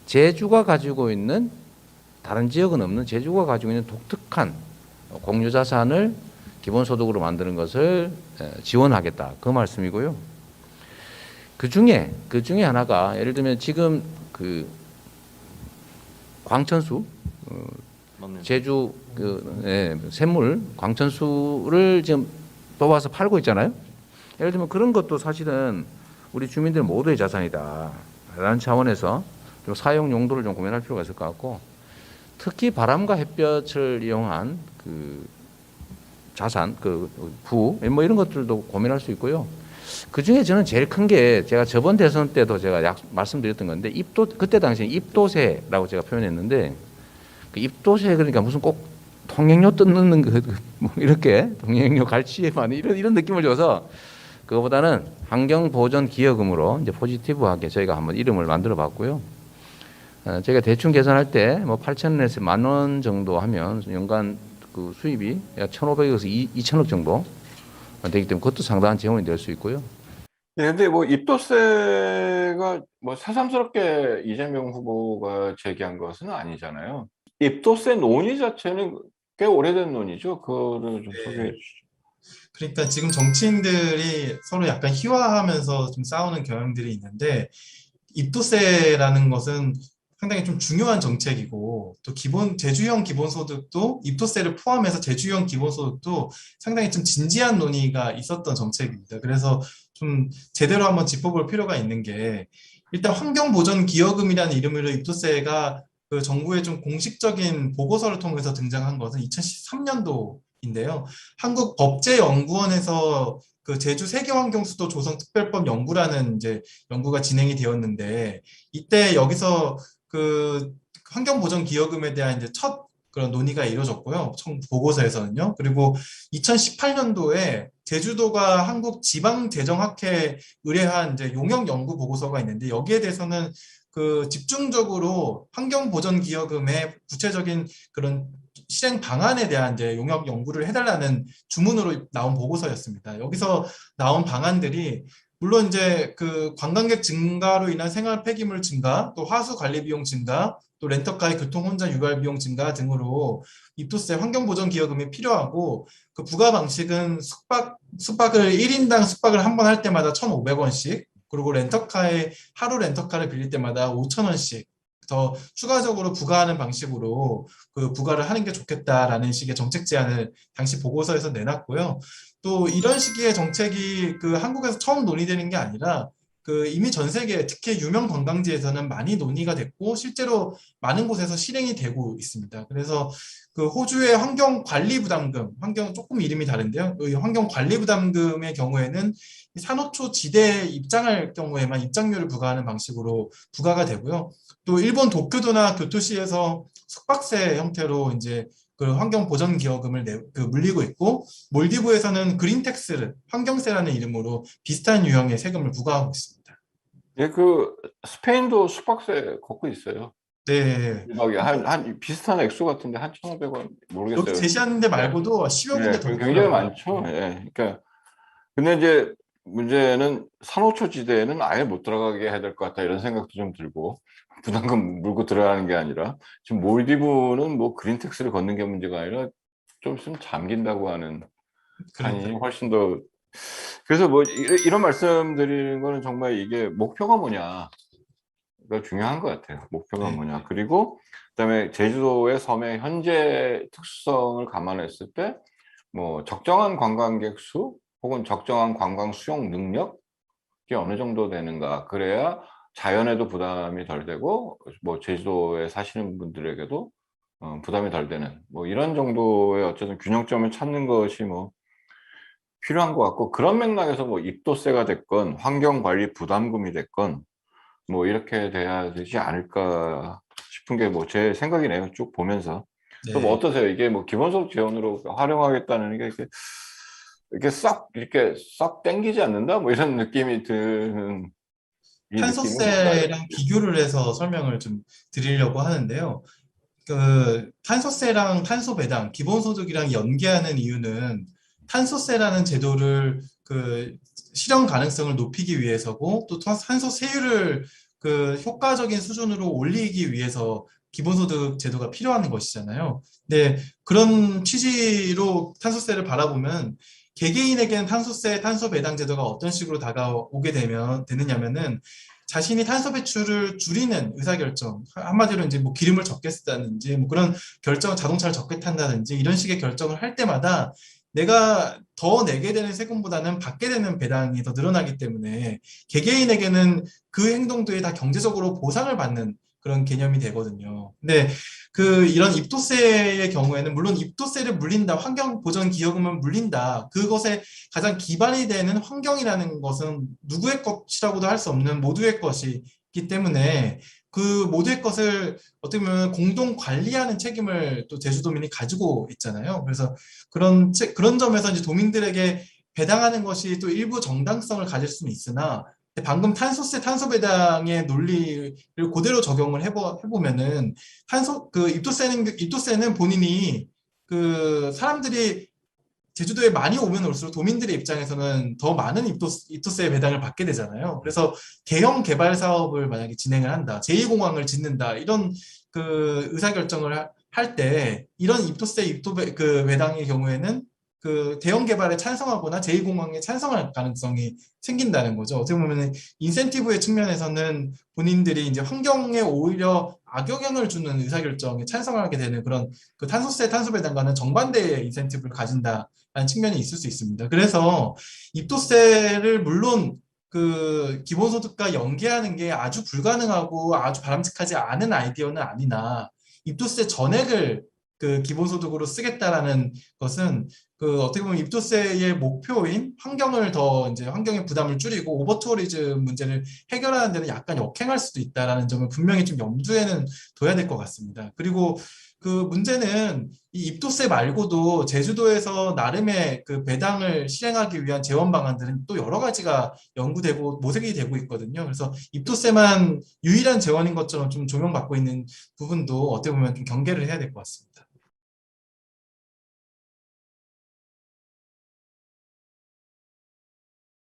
제주가 가지고 있는 다른 지역은 없는 제주가 가지고 있는 독특한 공유자산을 기본소득으로 만드는 것을 지원하겠다 그 말씀이고요. 그 중에 하나가 예를 들면 지금 그 광천수 제주 샘물 광천수를 지금 뽑아서 팔고 있잖아요. 예를 들면 그런 것도 사실은 우리 주민들 모두의 자산이다라는 차원에서 좀 사용 용도를 좀 고민할 필요가 있을 것 같고, 특히 바람과 햇볕을 이용한 그 자산, 그 부, 뭐 이런 것들도 고민할 수 있고요. 그 중에 저는 제일 큰 게 제가 저번 대선 때도 제가 말씀드렸던 건데 그때 당시에 입도세라고 제가 표현했는데, 그 입도세 그러니까 무슨 꼭 통행료 뜯는 뭐 이렇게 통행료 갈취에만 이런 느낌을 줘서 그거보다는 환경보전기여금으로 이제 포지티브하게 저희가 한번 이름을 만들어 봤고요. 저희가 대충 계산할 때 뭐 8,000원에서 10,000원 정도 하면 연간 그 수입이 약 1,500에서 2,000억 정도 되기 때문에 그것도 상당한 재원이 될 수 있고요. 네, 근데 뭐 입도세가 뭐 새삼스럽게 이재명 후보가 제기한 것은 아니잖아요. 입도세 논의 자체는 꽤 오래된 논의죠. 그거를 좀 소개해 주시죠. 그러니까 지금 정치인들이 서로 약간 희화하면서 좀 싸우는 경향들이 있는데, 입도세라는 것은 상당히 좀 중요한 정책이고, 또 제주형 기본소득도 입도세를 포함해서 제주형 기본소득도 상당히 좀 진지한 논의가 있었던 정책입니다. 그래서 좀 제대로 한번 짚어볼 필요가 있는 게, 일단 환경보전기여금이라는 이름으로 입도세가 그 정부의 좀 공식적인 보고서를 통해서 등장한 것은 2013년도인데요. 한국법제연구원에서 그 제주 세계환경수도 조성특별법 연구라는 이제 연구가 진행이 되었는데, 이때 여기서 그 환경보전기여금에 대한 이제 첫 그런 논의가 이루어졌고요. 보고서에서는요. 그리고 2018년도에 제주도가 한국지방재정학회 의뢰한 이제 용역 연구 보고서가 있는데, 여기에 대해서는 그 집중적으로 환경보전기여금의 구체적인 그런 실행 방안에 대한 이제 용역 연구를 해달라는 주문으로 나온 보고서였습니다. 여기서 나온 방안들이 물론 이제 그 관광객 증가로 인한 생활 폐기물 증가, 또 하수 관리 비용 증가, 또 렌터카의 교통 혼잡 유발 비용 증가 등으로 입도세 환경보전기여금이 필요하고, 그 부과 방식은 숙박을 1인당 숙박을 한 번 할 때마다 1,500원씩, 그리고 하루 렌터카를 빌릴 때마다 5,000원씩 더 추가적으로 부과하는 방식으로 그 부과를 하는 게 좋겠다라는 식의 정책 제안을 당시 보고서에서 내놨고요. 또 이런 식의 정책이 그 한국에서 처음 논의되는 게 아니라 그 이미 전 세계, 특히 유명 관광지에서는 많이 논의가 됐고 실제로 많은 곳에서 실행이 되고 있습니다. 그래서 그 호주의 환경관리부담금, 조금 이름이 다른데요. 이 환경관리부담금의 경우에는 산호초 지대에 입장할 경우에만 입장료를 부과하는 방식으로 부과가 되고요. 또 일본 도쿄도나 교토시에서 숙박세 형태로 이제 그 환경보전기여금을 물리고 있고, 몰디브에서는 그린텍스, 환경세라는 이름으로 비슷한 유형의 세금을 부과하고 있습니다. 예, 그 스페인도 숙박세 걷고 있어요. 네. 한 비슷한 액수 같은데 한 1,500원 모르겠어요. 여기 제시하는 데 말고도 10여 군데 네, 더 굉장히 많죠. 예. 그러니까 근데 이제 문제는 산호초 지대에는 아예 못 들어가게 해야 될 것 같다 이런 생각도 좀 들고, 부담금 물고 들어가는 게 아니라 지금 몰디브는 뭐 그린텍스를 걷는 게 문제가 아니라 좀 있으면 잠긴다고 하는 한이 훨씬 더. 그래서 뭐 이런 말씀 드리는 거는 정말 이게 목표가 뭐냐가 중요한 것 같아요. 목표가 뭐냐. 그리고 그다음에 제주도의 섬의 현재 특수성을 감안했을 때 뭐 적정한 관광객 수 혹은 적정한 관광 수용 능력이 어느 정도 되는가, 그래야 자연에도 부담이 덜 되고 뭐 제주도에 사시는 분들에게도 부담이 덜 되는 뭐 이런 정도의 어쨌든 균형점을 찾는 것이 뭐 필요한 것 같고, 그런 맥락에서 뭐 입도세가 됐건 환경관리 부담금이 됐건 뭐 이렇게 돼야 되지 않을까 싶은 게 뭐 제 생각이네요. 쭉 보면서. 또 뭐 어떠세요? 이게 뭐 기본소득 지원으로 활용하겠다는 게 이렇게 썩 땡기지 않는다? 뭐 이런 느낌이 드는 이 탄소세랑 비교를 해서 설명을 좀 드리려고 하는데요. 그 탄소세랑 탄소 배당, 기본소득이랑 연계하는 이유는 탄소세라는 제도를 그 실현 가능성을 높이기 위해서고, 또 탄소 세율을 그 효과적인 수준으로 올리기 위해서 기본소득 제도가 필요한 것이잖아요. 근데 그런 취지로 탄소세를 바라보면 개개인에게는 탄소세, 탄소 배당 제도가 어떤 식으로 다가오게 되느냐면은 자신이 탄소 배출을 줄이는 의사결정, 한마디로 이제 뭐 기름을 적게 쓰다든지 뭐 그런 결정, 자동차를 적게 탄다든지 이런 식의 결정을 할 때마다 내가 더 내게 되는 세금보다는 받게 되는 배당이 더 늘어나기 때문에 개개인에게는 그 행동들이 다 경제적으로 보상을 받는 그런 개념이 되거든요. 근데 그 이런 입도세의 경우에는 물론 입도세를 물린다, 환경보전기여금은 물린다. 그것에 가장 기반이 되는 환경이라는 것은 누구의 것이라고도 할 수 없는 모두의 것이기 때문에 그 모두의 것을 어떻게 보면 공동 관리하는 책임을 또 제주도민이 가지고 있잖아요. 그래서 그런 점에서 이제 도민들에게 배당하는 것이 또 일부 정당성을 가질 수는 있으나 방금 탄소세, 탄소 배당의 논리를 그대로 적용을 해보면은 그 입도세는 본인이 그 사람들이 제주도에 많이 오면 올수록 도민들의 입장에서는 더 많은 입도세 배당을 받게 되잖아요. 그래서 대형 개발 사업을 만약에 진행을 한다, 제2공항을 짓는다, 이런 그 의사결정을 할 때 이런 그 배당의 경우에는 그 대형 개발에 찬성하거나 제2공항에 찬성할 가능성이 생긴다는 거죠. 어떻게 보면 인센티브의 측면에서는 본인들이 이제 환경에 오히려 악영향을 주는 의사결정에 찬성하게 되는 그런 그 탄소세, 탄소 배당과는 정반대의 인센티브를 가진다라는 측면이 있을 수 있습니다. 그래서 입도세를 물론 그 기본소득과 연계하는 게 아주 불가능하고 아주 바람직하지 않은 아이디어는 아니나 입도세 전액을 그 기본소득으로 쓰겠다라는 것은 그 어떻게 보면 입도세의 목표인 환경을 더 이제 환경의 부담을 줄이고 오버투어리즘 문제를 해결하는 데는 약간 역행할 수도 있다라는 점을 분명히 좀 염두에는 둬야 될 것 같습니다. 그리고 그 문제는 이 입도세 말고도 제주도에서 나름의 그 배당을 실행하기 위한 재원 방안들은 또 여러 가지가 연구되고 모색이 되고 있거든요. 그래서 입도세만 유일한 재원인 것처럼 좀 조명받고 있는 부분도 어떻게 보면 좀 경계를 해야 될 것 같습니다.